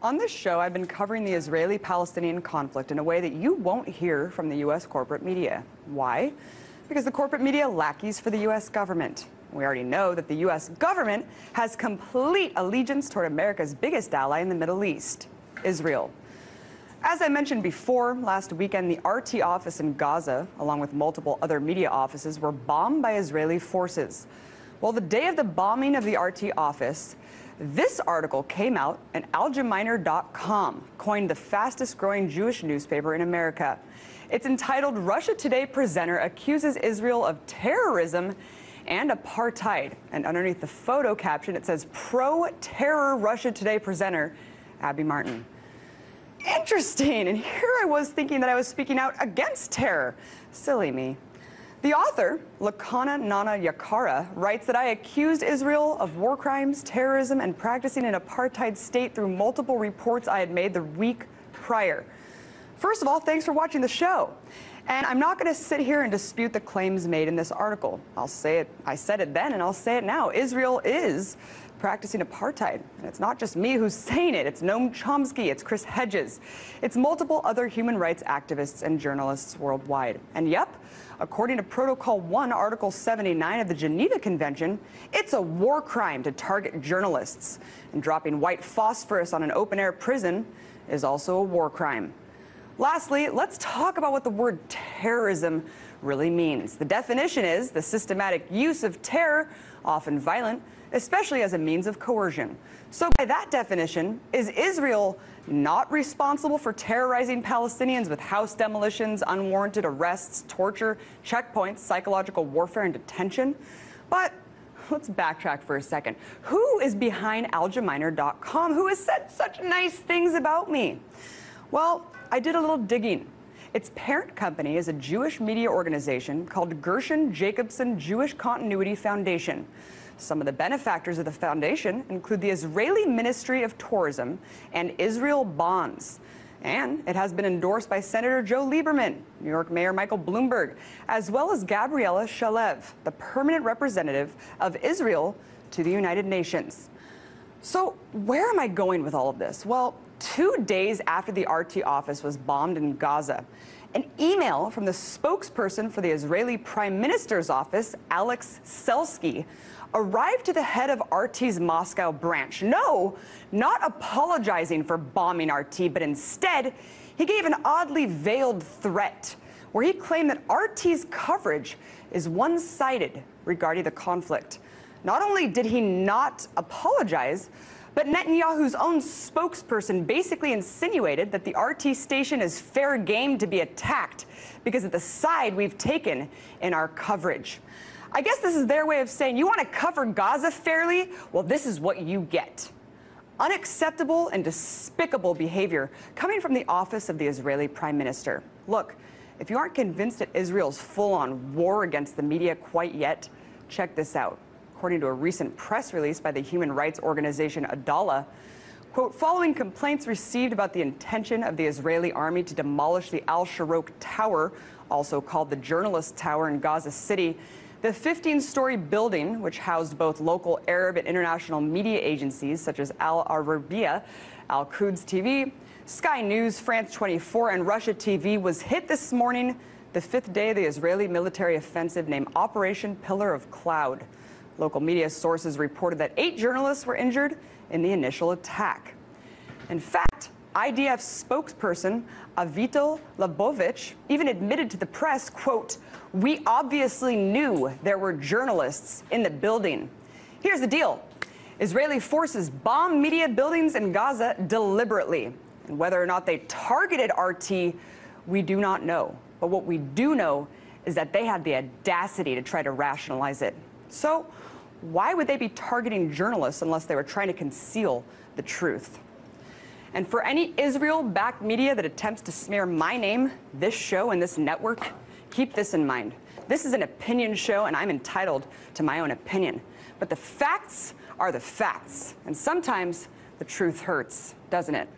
On this show, I've been covering the Israeli-Palestinian conflict in a way that you won't hear from the U.S. corporate media. Why? Because the corporate media lackeys for the U.S. government. We already know that the U.S. government has complete allegiance toward America's biggest ally in the Middle East, Israel. As I mentioned before, last weekend, the RT office in Gaza, along with multiple other media offices, were bombed by Israeli forces. Well, the day of the bombing of the RT office, this article came out, and algeminer.com coined the fastest growing Jewish newspaper in America. It's entitled, "Russia Today Presenter Accuses Israel of Terrorism and Apartheid." And underneath the photo caption, it says, "Pro-terror Russia Today presenter, Abby Martin." Interesting, and here I was thinking that I was speaking out against terror. Silly me. The author, Lakana Nana Yakara, writes that I accused Israel of war crimes, terrorism, and practicing an apartheid state through multiple reports I had made the week prior. First of all, thanks for watching the show. And I'm not going to sit here and dispute the claims made in this article. I'll say it, I said it then, and I'll say it now. Israel is practicing apartheid. And it's not just me who's saying it. It's Noam Chomsky, it's Chris Hedges, it's multiple other human rights activists and journalists worldwide. And yep, according to Protocol 1, Article 79 of the Geneva Convention, it's a war crime to target journalists. And dropping white phosphorus on an open-air prison is also a war crime. Lastly, let's talk about what the word terrorism really means. The definition is the systematic use of terror, often violent, especially as a means of coercion. So by that definition, is Israel not responsible for terrorizing Palestinians with house demolitions, unwarranted arrests, torture, checkpoints, psychological warfare, and detention? But let's backtrack for a second. Who is behind algeminer.com? Who has said such nice things about me? Well, I did a little digging. Its parent company is a Jewish media organization called Gershon Jacobson Jewish Continuity Foundation. Some of the benefactors of the foundation include the Israeli Ministry of Tourism and Israel Bonds. And it has been endorsed by Senator Joe Lieberman, New York Mayor Michael Bloomberg, as well as Gabriela Shalev, the permanent representative of Israel to the United Nations. So where am I going with all of this? Well, 2 days after the RT office was bombed in Gaza, an email from the spokesperson for the Israeli Prime Minister's office, Alex Selsky, arrived to the head of RT's Moscow branch. No, not apologizing for bombing RT, but instead, he gave an oddly veiled threat where he claimed that RT's coverage is one-sided regarding the conflict. Not only did he not apologize, but Netanyahu's own spokesperson basically insinuated that the RT station is fair game to be attacked because of the side we've taken in our coverage. I guess this is their way of saying, you want to cover Gaza fairly? Well, this is what you get. Unacceptable and despicable behavior coming from the office of the Israeli Prime Minister. Look, if you aren't convinced that Israel's full-on war against the media quite yet, check this out. According to a recent press release by the human rights organization Adala, quote, following complaints received about the intention of the Israeli army to demolish the Al-Sharok Tower, also called the Journalist Tower in Gaza City, the 15-story building, which housed both local Arab and international media agencies such as Al Arabiya, Al Quds TV, Sky News, France 24, and Russia TV, was hit this morning, the 5th day of the Israeli military offensive named Operation Pillar of Cloud. Local media sources reported that 8 journalists were injured in the initial attack. In fact, IDF spokesperson Avital Labovich even admitted to the press, quote, "We obviously knew there were journalists in the building." Here's the deal. Israeli forces bomb media buildings in Gaza deliberately. And whether or not they targeted RT, we do not know. But what we do know is that they had the audacity to try to rationalize it. So why would they be targeting journalists unless they were trying to conceal the truth? And for any Israel-backed media that attempts to smear my name, this show, and this network, keep this in mind. This is an opinion show, and I'm entitled to my own opinion. But the facts are the facts. And sometimes the truth hurts, doesn't it?